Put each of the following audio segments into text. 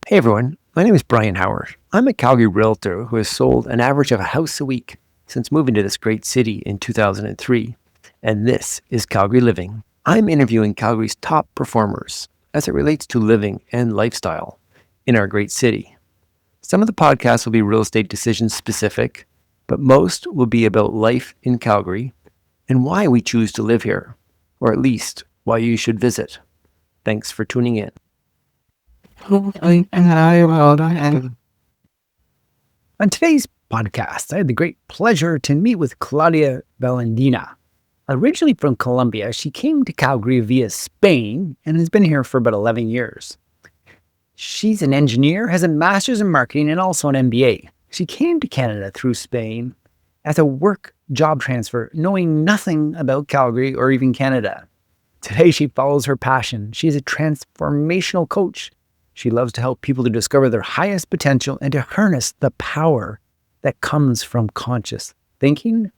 Hey everyone, my name is Brian Howard. I'm a Calgary realtor who has sold an average of a house a week since moving to this great city in 2003. And this is Calgary Living. I'm interviewing Calgary's top performers as it relates to living and lifestyle in our great city. Some of the podcasts will be real estate decision specific, but most will be about life in Calgary and why we choose to live here, or at least why you should visit. Thanks for tuning in. On today's podcast, I had the great pleasure to meet with Claudia Velandia. Originally from Colombia, she came to Calgary via Spain and has been here for about 11 years. She's an engineer, has a master's in marketing and also an MBA. She came to Canada through Spain as a work job transfer, knowing nothing about Calgary or even Canada. Today, she follows her passion. She is a transformational coach. She loves to help people to discover their highest potential and to harness the power that comes from conscious thinking,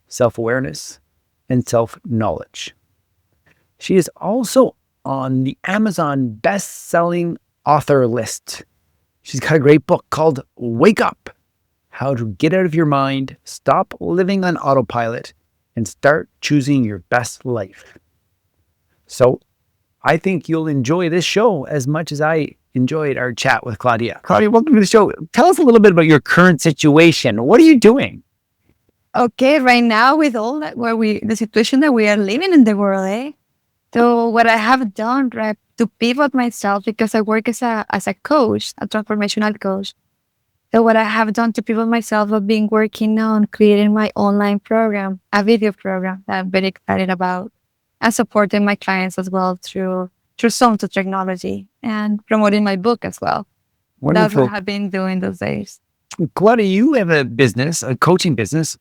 self-awareness, and self-knowledge. She is also on the Amazon best-selling author list. She's got a great book called Wake Up: How to Get Out of Your Mind, Stop Living on Autopilot, and Start Choosing Your Best Life. So, I think you'll enjoy this show as much as I enjoyed our chat with Claudia. Claudia, welcome to the show. Tell us a little bit about your current situation. What are you doing? Okay, right now with all that, the situation that we are living in the world, So what I have done, right, to pivot myself, because I work as a coach, a transformational coach. So what I have done to pivot myself, I've been working on creating my online program, a video program that I'm very excited about, and supporting my clients as well through some to technology and promoting my book as well. That's Wonderful. what I've been doing those days. Claudia, you have a business, a coaching business,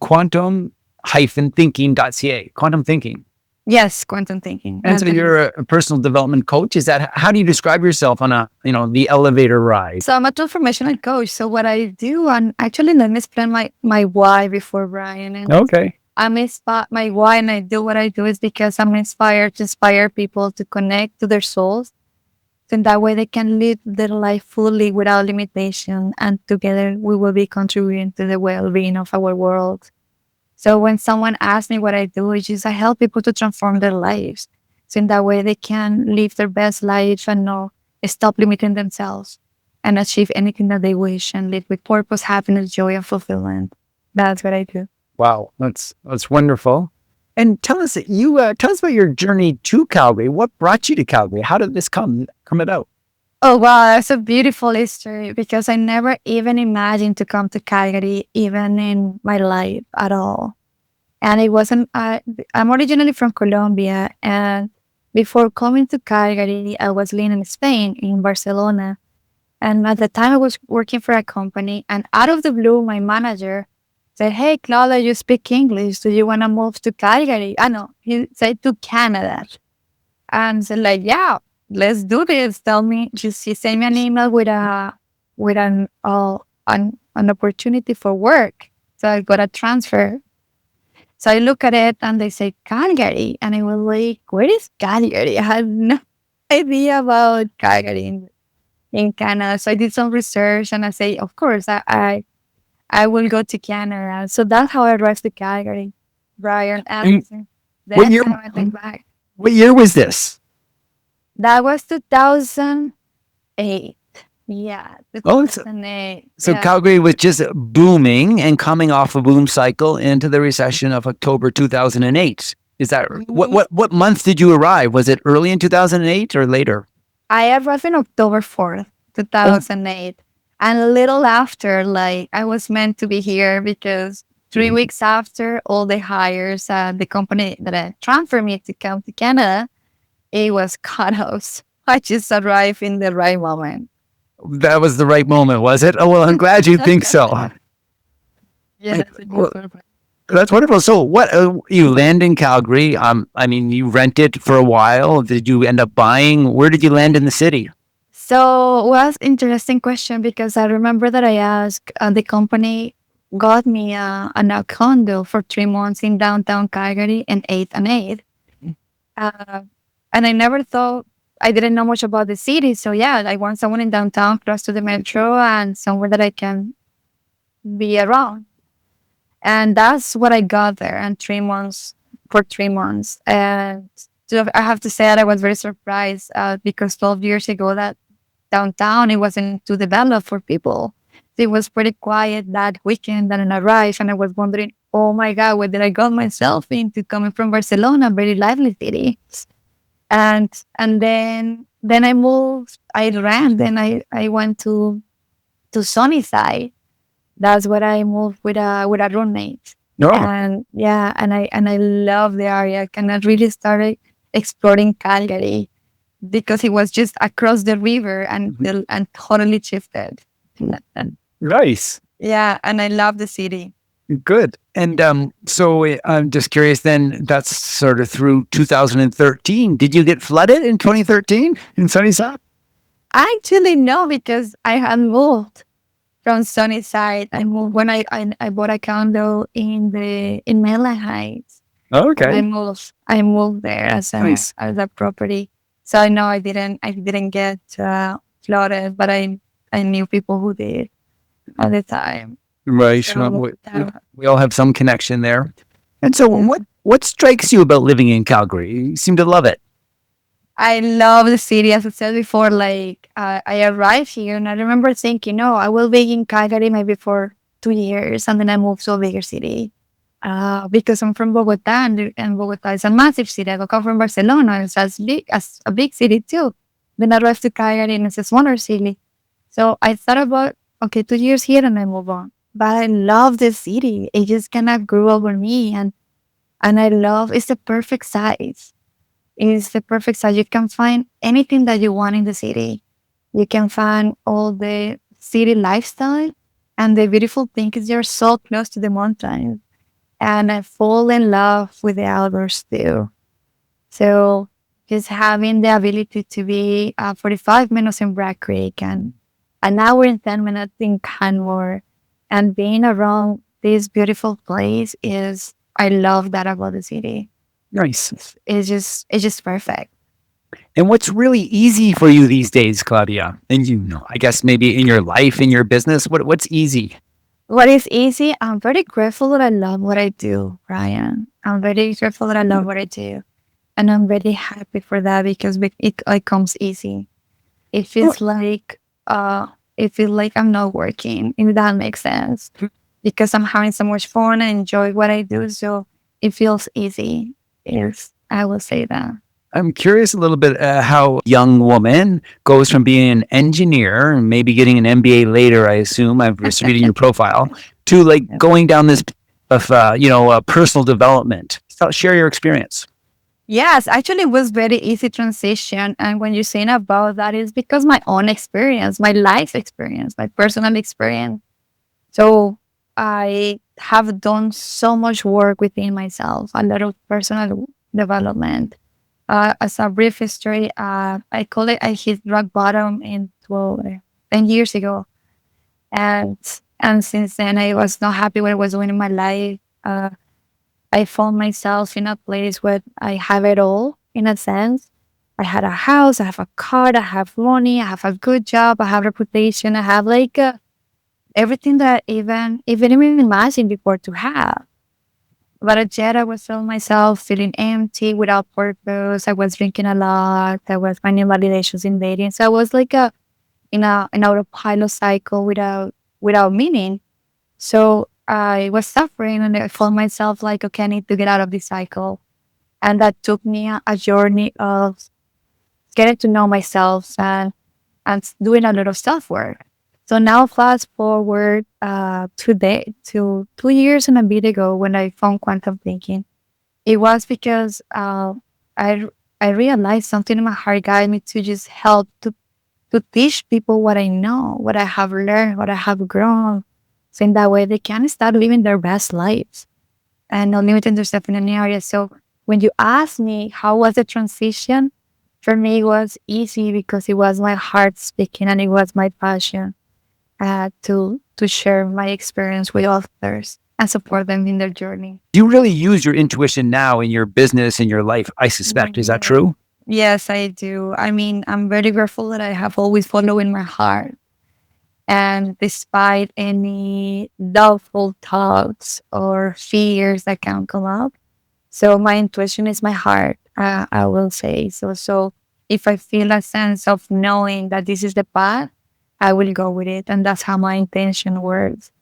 quantum-thinking.ca, quantum thinking. Yes, quantum thinking. And so you're a personal development coach. Is that, how do you describe yourself on the elevator ride? So I'm a transformational coach. So what I do, and actually let me explain my why before Brian. And Okay. my why, and I do what I do is because I'm inspired to inspire people to connect to their souls. So in that way they can live their life fully without limitation. And together we will be contributing to the well-being of our world. So when someone asks me what I do, it's just I help people to transform their lives. So in that way they can live their best life and not stop limiting themselves and achieve anything that they wish and live with purpose, happiness, joy, and fulfillment. That's what I do. Wow, that's wonderful. And tell us about your journey to Calgary. What brought you to Calgary? How did this come about? Oh, wow. That's a beautiful history because I never even imagined to come to Calgary, even in my life at all. And it wasn't, I'm originally from Colombia. And before coming to Calgary, I was living in Spain, in Barcelona. And at the time I was working for a company. And out of the blue, my manager said, "Hey, Claudia, you speak English. Do you want to move to Calgary?" No, he said to Canada. And said like, "Yeah, let's do this. Tell me." He sent me an email with an opportunity for work. So I got a transfer. So I look at it and they say Calgary. And I was like, where is Calgary? I had no idea about Calgary in Canada. So I did some research and I say, of course, I will go to Canada. So that's how I arrived to Calgary, Brian. And What year? I went back. What year was this? That was 2008. Yeah, 2008. So yeah. Calgary was just booming and coming off a boom cycle into the recession of October 2008. Is that what month did you arrive? Was it early in 2008 or later? I arrived on October 4th, 2008. And a little after, like, I was meant to be here because 3 weeks after all the hires, the company that transferred me to come to Canada, it was cut off. I just arrived in the right moment. That was the right moment, was it? Oh, well, I'm glad you think so. Yeah, that's wonderful. So what, you land in Calgary. You rented for a while. Did you end up buying? Where did you land in the city? So it was an interesting question because I remember that I asked the company got me a condo for 3 months in downtown Calgary and 8th and 8th. And I never thought I didn't know much about the city. So yeah, I want someone in downtown, close to the metro, and somewhere that I can be around. And that's what I got there. And 3 months for 3 months. And so I have to say that I was very surprised because 12 years ago, that downtown it wasn't too developed for people. It was pretty quiet that weekend. And I arrived, and I was wondering, oh my God, what did I got myself into coming from Barcelona, very lively city. And then I moved. I ran. Then I went to Sunnyside. That's where I moved with a roommate. No. And yeah, and I love the area. And I really started exploring Calgary because it was just across the river and totally shifted. And Nice. yeah, and I love the city. Good. And so I'm just curious then, that's sort of through 2013. Did you get flooded in 2013 in Sunnyside? Actually, no, because I had moved from Sunnyside. I moved when I bought a condo in Mainland Heights. And Okay. I moved there Nice. as a property. So I know I didn't get flooded, but I knew people who did at the time. Right. Well, So that, we all have some connection there. And so yeah. what strikes you about living in Calgary? You seem to love it. I love the city. As I said before, like I arrived here and I remember thinking, no, I will be in Calgary maybe for 2 years, and then I moved to a bigger city. Because I'm from Bogota, and Bogota is a massive city. I come from Barcelona, it's as big as a big city too. Then I arrived to Calgary, and it's a smaller city. So I thought about, okay, 2 years here and I move on. But I love the city. It just kind of grew over me, and I love it's the perfect size. It's the perfect size. You can find anything that you want in the city. You can find all the city lifestyle, and the beautiful thing is you're so close to the mountains, and I fall in love with the outdoors too. So just having the ability to be 45 minutes in Black Creek and an hour and 10 minutes in Canmore, and being around this beautiful place is, I love that about the city. Nice. It's just perfect. And what's really easy for you these days, Claudia? And I guess maybe in your life, in your business, what's easy? What is easy? I'm very grateful that I love what I do, Ryan. I'm very grateful that I love what I do. And I'm very happy for that because it comes easy. It Oh, feels like I'm not working, if that makes sense. Because I'm having so much fun and enjoy what I do. So it feels easy. Yes, I will say that. I'm curious a little bit how a young woman goes from being an engineer and maybe getting an MBA later, I assume, I'm just reading your profile, to like going down this of, personal development. So share your experience. Yes, actually, it was very easy transition. And when you're saying about that, is because my own experience, my life experience, my personal experience. So I have done so much work within myself, a lot of personal development. As a brief history, I call it I hit rock bottom in 10 years ago, and since then I was not happy what I was doing in my life. I found myself in a place where I have it all in a sense. I had a house, I have a car, I have money, I have a good job, I have reputation, I have like everything that even imagined before to have. But yet I was feeling myself feeling empty without purpose. I was drinking a lot. I was finding validations in dating. So I was like in an autopilot cycle without meaning. So I was suffering and I found myself like, okay, I need to get out of this cycle. And that took me a journey of getting to know myself and doing a lot of self work. So now fast forward today to 2 years and a bit ago when I found quantum thinking. It was because I I realized something in my heart guided me to just help to teach people what I know, what I have learned, what I have grown. So in that way they can start living their best lives and not limiting themselves in any area. So when you ask me how was the transition, for me it was easy because it was my heart speaking and it was my passion to share my experience with others and support them in their journey. You really use your intuition now in your business, in your life, I suspect. Is that Mhm. true? Yes, I do. I mean, I'm very grateful that I have always followed in my heart. And despite any doubtful thoughts or fears that can come up, so my intuition is my heart, I will say. So if I feel a sense of knowing that this is the path, I will go with it. And that's how my intention works.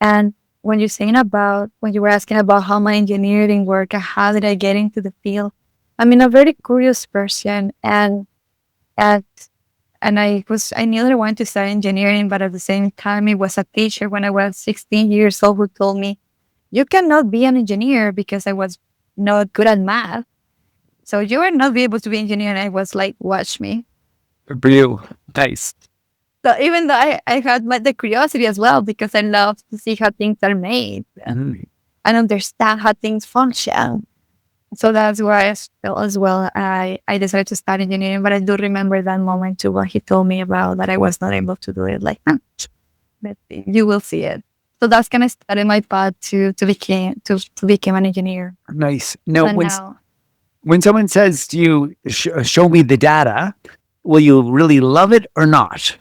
And when you were asking about how my engineering work and how did I get into the field, I'm a very curious person, and I knew that I wanted to study engineering, but at the same time, it was a teacher when I was 16 years old who told me, "You cannot be an engineer," because I was not good at math. So you will not be able to be an engineer. And I was like, "Watch me." For you. Nice. So even though I had the curiosity as well, because I love to see how things are made Mhm. and understand how things function. So that's why I felt as well. I decided to study engineering, but I do remember that moment too when he told me about that I was not able to do it. Like, let's see, you will see it. So that's kind of started my path to become an engineer. Nice. Now, And when now, when someone says to you, "Show me the data," will you really love it or not?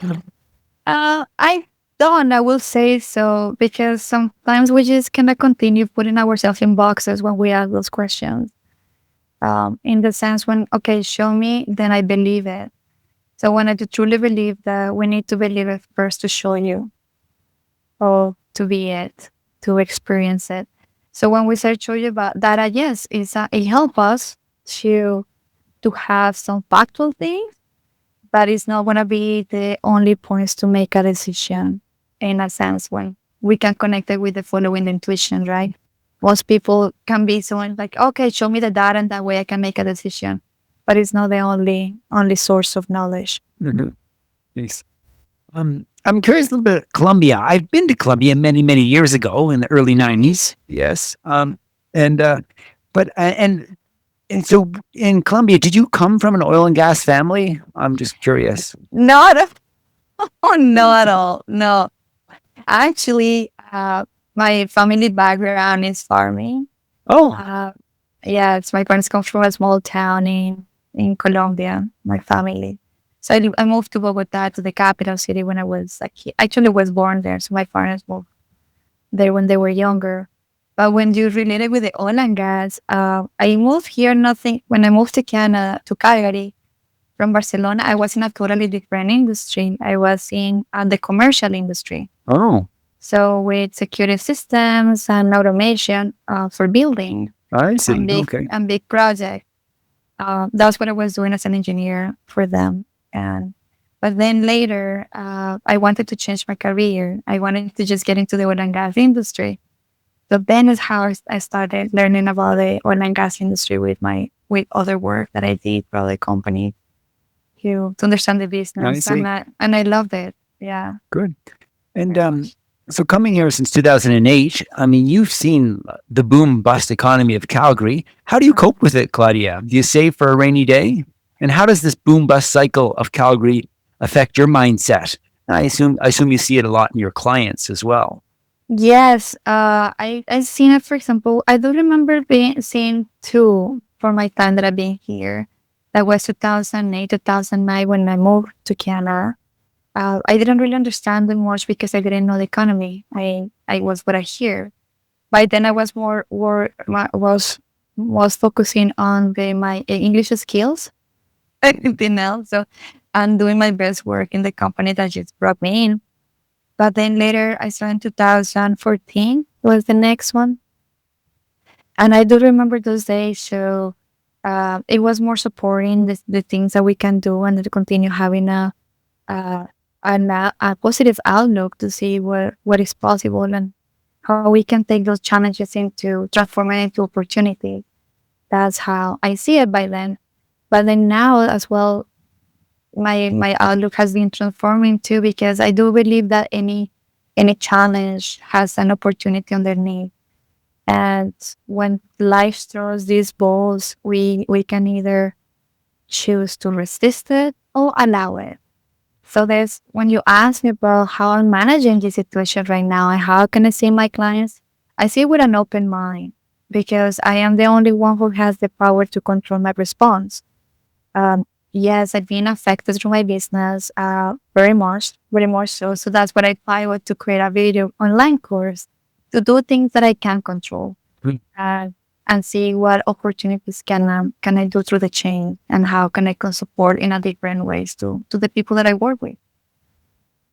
I don't. I will say so because sometimes we just cannot continue putting ourselves in boxes when we ask those questions. In the sense when okay, show me, then I believe it. So when I do truly believe that we need to believe it first to show you or to be it, to experience it. So when we start showing you about data, yes, it helps us to have some factual things, but it's not gonna be the only points to make a decision in a sense when we can connect it with the following intuition, right? Most people can be someone like, okay, show me the data and that way I can make a decision. But it's not the only source of knowledge. Mhm. Nice. I'm curious a little bit. Colombia. I've been to Colombia many, many years ago in the early '90s. Yes. And but and so in Colombia, did you come from an oil and gas family? I'm just curious. Not at all, not at all. No. Actually, my family background is farming. Oh, Uh, yes, my parents come from a small town in Colombia, my family. So I moved to Bogota, to the capital city when I was like, actually was born there. So my parents moved there when they were younger. But when you relate it with the oil and gas, I moved here, nothing, when I moved to Canada, to Calgary from Barcelona, I was in a totally different industry. I was in the commercial industry. oh, So with security systems and automation for building I see. Okay. and big projects. That's what I was doing as an engineer for them. But then later, I wanted to change my career. I wanted to just get into the oil and gas industry. So then is how I started learning about the oil and gas industry with other work that I did for other companies to understand the I business, see. and I loved it. Yeah, Good. And very much. so coming here since 2008, I mean, you've seen the boom bust economy of Calgary. How do you cope with it, Claudia? Do you save for a rainy day? And how does this boom bust cycle of Calgary affect your mindset? I assume you see it a lot in your clients as well. Yes, I seen it. For example, I do remember being seeing two for my time that I've been here. That was 2008, 2009 when I moved to Canada. I didn't really understand them much because I didn't know the economy. I was what I hear. By then, I was was focusing on my English skills, anything else. So, and doing my best work in the company that just brought me in. But then later, I saw in 2014 was the next one. And I do remember those days. So it was more supporting the things that we can do and to continue having uh, a positive outlook to see what is possible and how we can take those challenges into transform it into opportunity. That's how I see it by then. But then now as well, my outlook has been transforming too because I do believe that any challenge has an opportunity underneath. And when life throws these balls, we can either choose to resist it or allow it. So there's when you ask me about how I'm managing this situation right now and how can I see my clients, I see it with an open mind because I am the only one who has the power to control my response. Yes, I've been affected through my business, very much so. So that's what I pivot to create a video online course to do things that I can control, Mm. uh, and see what opportunities can I do through the chain, and how can I can support in a different ways to the people that I work with.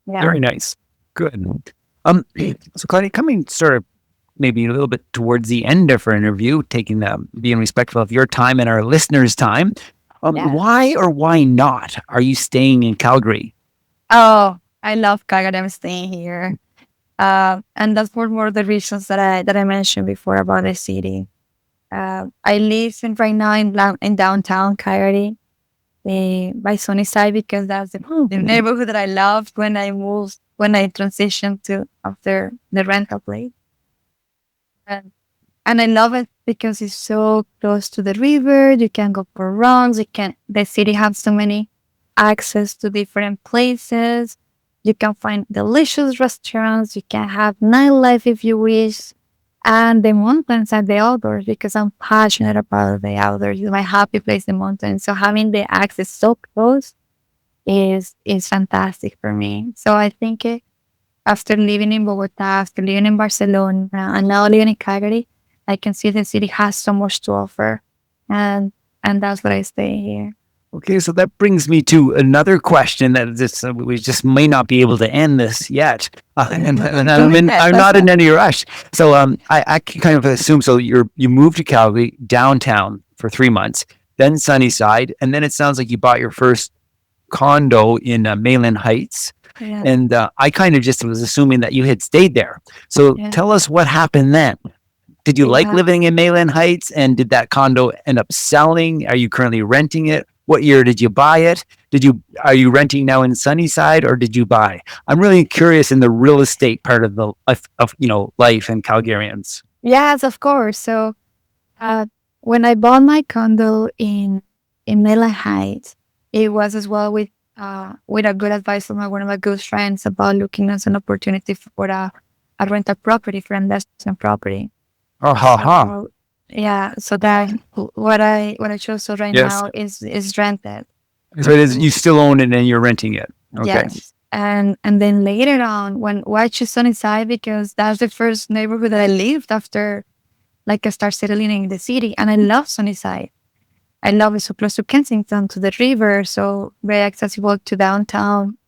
Yeah. Very nice. Good. So Claudia, coming sort of maybe a little bit towards the end of our interview, being respectful of your time and our listeners' time. Yeah. Why or why not are you staying in Calgary? Oh, I love Calgary. I'm staying here. And that's for more of the reasons that I mentioned before about the city. I live right now in downtown Calgary, by Sunnyside, because that's the neighborhood that I loved when I transitioned to after the rental place. And, and I love it because it's so close to the river. You can go for runs. The city has so many access to different places. You can find delicious restaurants. You can have nightlife if you wish. And the mountains and the outdoors, because I'm passionate about the outdoors. It's my happy place, the mountains. So having the access so close is fantastic for me. So I think after living in Bogota, after living in Barcelona, and now living in Calgary, I can see the city has so much to offer, and that's why I stay here. Okay, so that brings me to another question that we just may not be able to end this yet, and Go I'm ahead. not in any rush. So I can kind of assume so you moved to Calgary downtown for 3 months, then Sunnyside, and then it sounds like you bought your first condo in Mayland Heights, Yeah, and I kind of just was assuming that you had stayed there. So yeah, tell us what happened then. Did you like yeah. living in Mayland Heights? And did that condo end up selling? Are you currently renting it? What year did you buy it? Are you renting now in Sunnyside or did you buy? I'm really curious in the real estate part of the of life in Calgarians. Yes, of course. So uh, when I bought my condo in Mela Heights, it was as well with a good advice from one of my good friends about looking as an opportunity for a rental property, for investment property. Oh, ha ha. So yeah, so that what I chose so right Yes. now is rented. So it is. You still own it and you're renting it. Okay. Yes. And then later on, why I choose Sunnyside, because that's the first neighborhood that I lived after, like, I start settling in the city, and I love Sunnyside. I love it, so close to Kensington, to the river, so very accessible to downtown.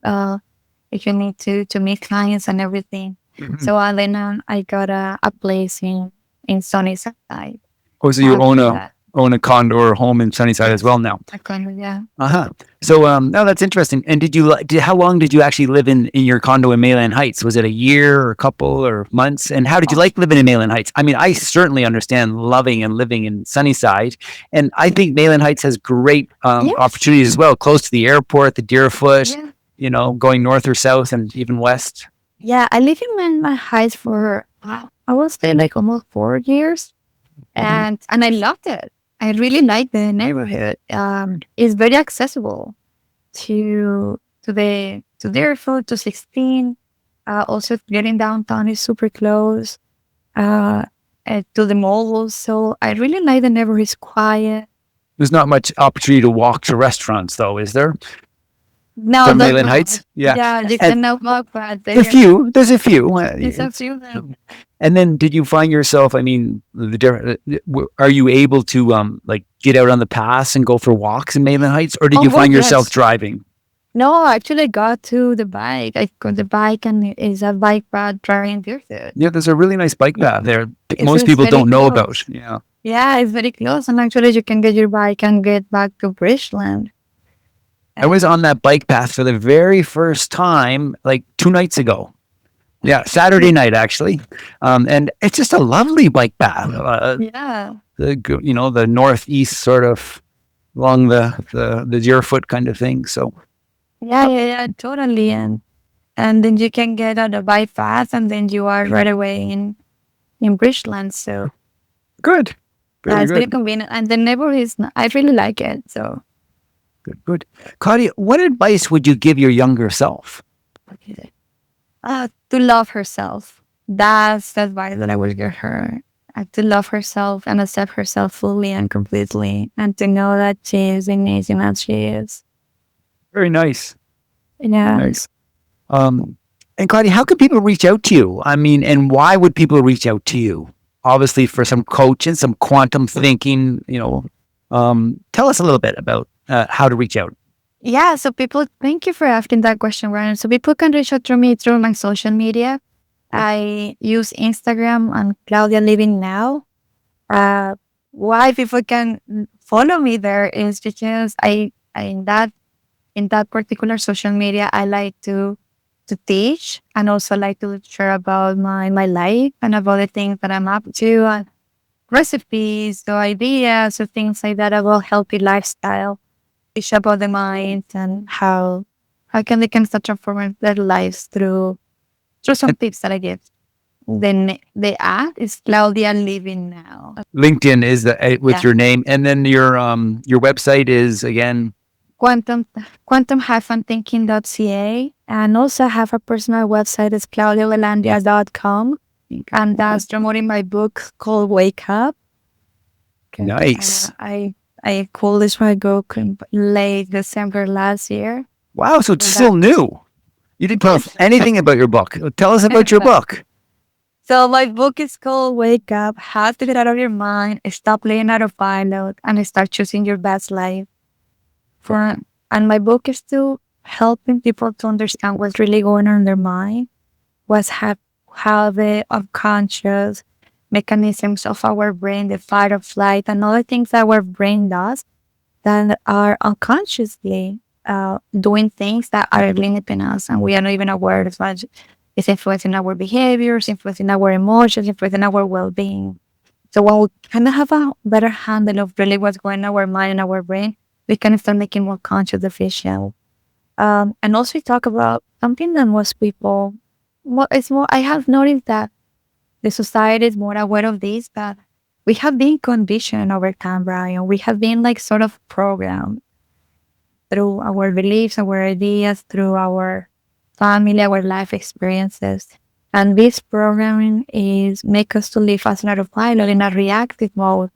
If you need to meet clients and everything. Mhm. So then I got a place in Sunnyside Oh, so you after that. own a condo or home in Sunnyside as well Yes, now. I condo, yeah. Uh-huh. So no, that's interesting. And how long did you actually live in your condo in Mayland Heights? Was it a year or a couple or months? And how did you Oh, like living in Mayland Heights? I mean, I certainly understand loving and living in Sunnyside, and I think Mayland Heights has great yes, opportunities as well, close to the airport, the Deerfoot, yeah. going north or south and even west. Yeah, I live in Manma Heights for, wow, I would say like almost 4 years, Mhm. and I loved it. I really like the neighborhood. It's very accessible to their food to 16. Also, getting downtown is super close. Uh, to the malls, so I really like the neighborhood. It's quiet. There's not much opportunity to walk to restaurants, though, is there? No, From that's Mayland not. Heights? Yeah. Yeah, you And cannot walk, but a there few. There's a few. is a few. Them. And then, did you find yourself? I mean, the different. Are you able to like get out on the pass and go for walks in Mayland Heights, or did Oh, you well, find yourself yes. driving? No, I actually got to the bike. I got the bike, and it is a bike path driving Deerfield. Yeah, there's a really nice bike path there. Most It's people very don't know about. close. Yeah, Yeah, it's very close, and actually, you can get your bike and get back to Bridgeland. I was And on that bike path for the very first time, like 2 nights ago. Yeah, Saturday night actually, and it's just a lovely bike path. yeah, The northeast sort of along the Deerfoot kind of thing. So yeah, totally. And then you can get on the bypass, and then you are right away in Bridgeland. So good, yeah, very it's very good, convenient, and the neighborhood is. I really like it. So good. Claudia, what advice would you give your younger self? to love herself. That's the advice that I would give her. to love herself and accept herself fully and completely, and to know that she is amazing as she is. Very nice. Very Yeah. nice. And Claudia, how can people reach out to you? I mean, and why would people reach out to you? Obviously, for some coaching, some quantum thinking, tell us a little bit about how to reach out. Yeah. So people, thank you for asking that question, Ryan. So people can reach out to me through my social media. I use Instagram and Claudia Living Now. Uh, why people can follow me there is because I in that particular social media, I like to teach and also like to share about my life and about the things that I'm up to and recipes or ideas or things like that about healthy lifestyle. Teach about the mind and how can they can start transforming their lives through some And tips that I give. Then the ad is Claudia Living Now. LinkedIn is with Yeah. your name, and then your website is again. Quantum quantum-thinking.ca, and also have a personal website is claudiavelandia.com, and that's promoting my book called Wake Up. Nice. I published my book in late December last year. Wow, so it's And still new. You didn't tell us anything about your book. Tell us about your book. So my book is called Wake Up: How to Get Out of Your Mind, Stop Living Out of Pilot, and Start Choosing Your Best Life. For and my book is to helping people to understand what's really going on in their mind, how the unconscious mechanisms of our brain, the fight or flight, and other things that our brain does that are unconsciously doing things that are limiting us, and we are not even aware of much. It's influencing our behaviors, influencing our emotions, influencing our well-being. So when we kind of have a better handle of really what's going on in our mind and our brain, we can start making more conscious decisions. And also talk about something that most people, well, it's more, I have noticed that the society is more aware of this, but we have been conditioned over time, Brian. We have been like sort of programmed through our beliefs, our ideas, through our family, our life experiences. And this programming is make us to live as an autopilot in a reactive mode.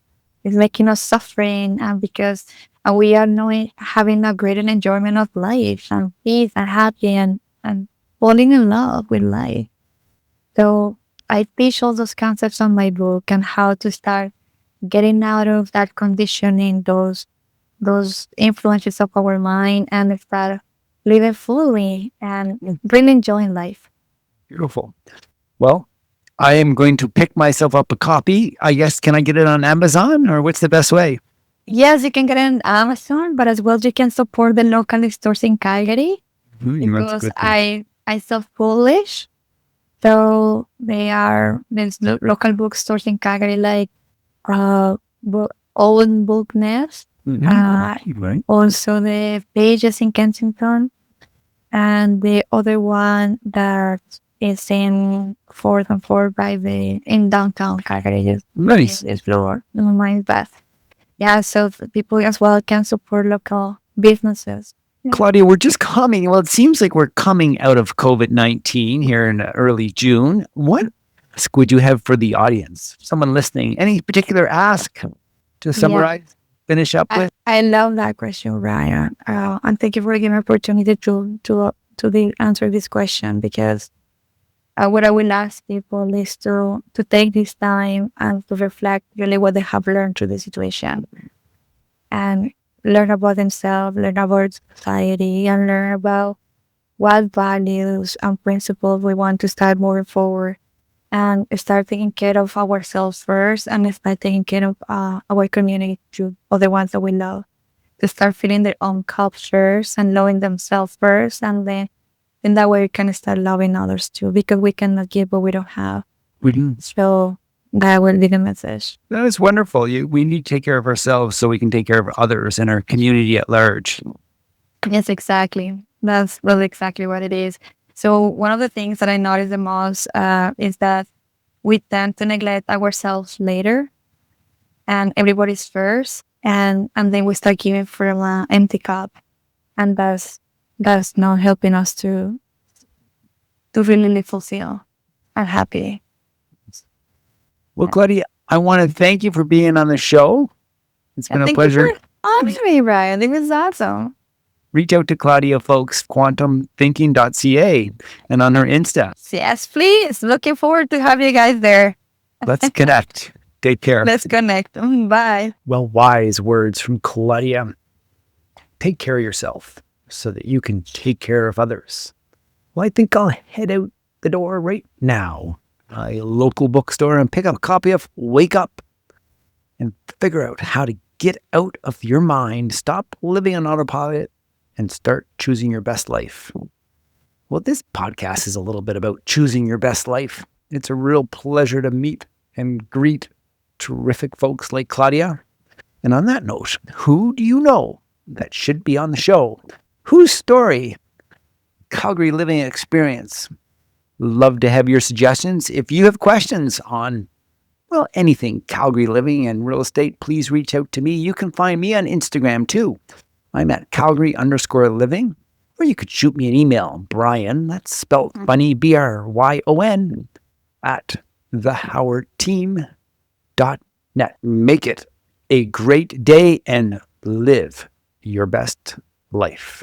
It's making us suffering, and because we are not having a greater enjoyment of life and peace and happy and falling in love with life. So I teach all those concepts on my book and how to start getting out of that conditioning, those influences of our mind, and start living fully and really enjoying life. Beautiful. Well, I am going to pick myself up a copy. I guess, can I get it on Amazon or what's the best way? Yes, you can get it on Amazon, but as well you can support the local stores in Calgary That's a because good thing. I self-publish. So there's local bookstores in Calgary like Owen Book Nest, Right. also the Pages in Kensington, and the other one that is in Fourth and Fourth in downtown Calgary. Just Nice. is floor. Never mind that. Yeah, so people as well can support local businesses. Claudia, we're just coming. Well, it seems like we're coming out of COVID-19 here in early June. What ask would you have for the audience? Someone listening? Any particular ask to summarize, finish up with? I love that question, Ryan. And thank you for giving me opportunity to answer this question, because what I will ask people is to take this time and to reflect really what they have learned through the situation, and learn about themselves, learn about society, and learn about what values and principles we want to start moving forward, and start taking care of ourselves first, and start taking care of our community too, or the ones that we love. To start feeling their own cultures and loving themselves first, and then in that way we can start loving others too, because we cannot give what we don't have. So that will be the message. That is wonderful. We need to take care of ourselves so we can take care of others and our community at large. Yes, exactly. That's really exactly what it is. So one of the things that I notice the most is that we tend to neglect ourselves later, and everybody's first, and then we start giving from an empty cup, and that's not helping us to really live fulfilled and happy. Well, Claudia, I want to thank you for being on the show. It's been a Thank you pleasure. for having me, Brian. It was awesome. Reach out to Claudia, folks, quantumthinking.ca, and on her Insta. Yes, please. Looking forward to have you guys there. Let's connect. Take care. Let's connect. Bye. Well, wise words from Claudia. Take care of yourself so that you can take care of others. Well, I think I'll head out the door right now, my local bookstore, and pick up a copy of Wake Up and figure out how to get out of your mind, stop living on autopilot, and start choosing your best life. Well, this podcast is a little bit about choosing your best life. It's a real pleasure to meet and greet terrific folks like Claudia. And on that note, who do you know that should be on the show? Whose story? Calgary Living Experience. Love to have your suggestions. If you have questions on, well, anything Calgary Living and real estate, please reach out to me. You can find me on Instagram too. I'm at Calgary_living, or you could shoot me an email, Bryon, that's spelled funny, BRYON, at thehowardteam.net. Make it a great day and live your best life.